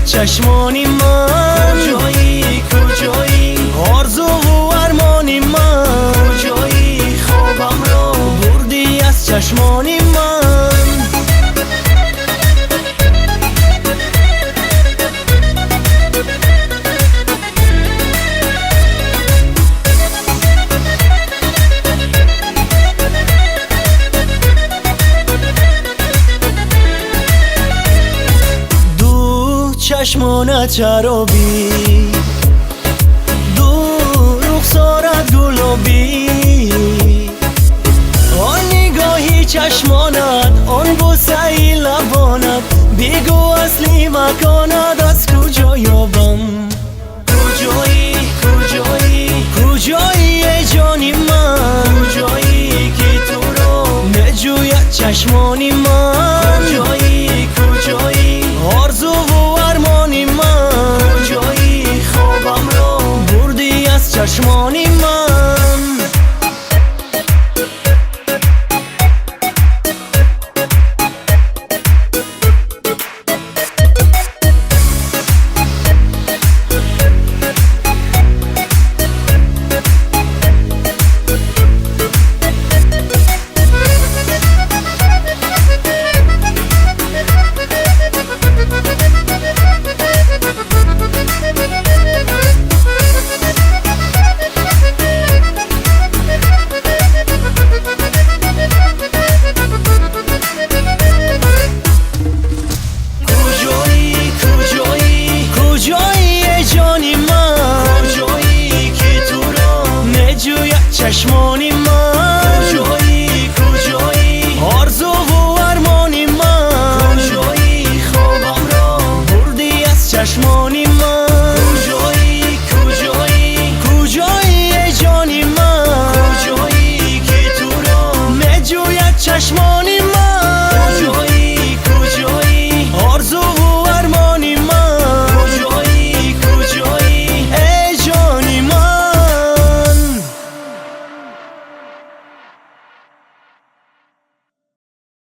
چشمانی من کجایی کجایی آرزو و ارمانی من کجایی خوابم رو بردی از چشمانی من چشمانت چرابی دو رخسارت گلابی آن نگاهی چشمانت آن بوسه‌ای لبانت بگو اصلی مکانت از کجا یابم کجایی کجایی کجایی ای جانی من کجایی که تو رو نجوید چشمانی من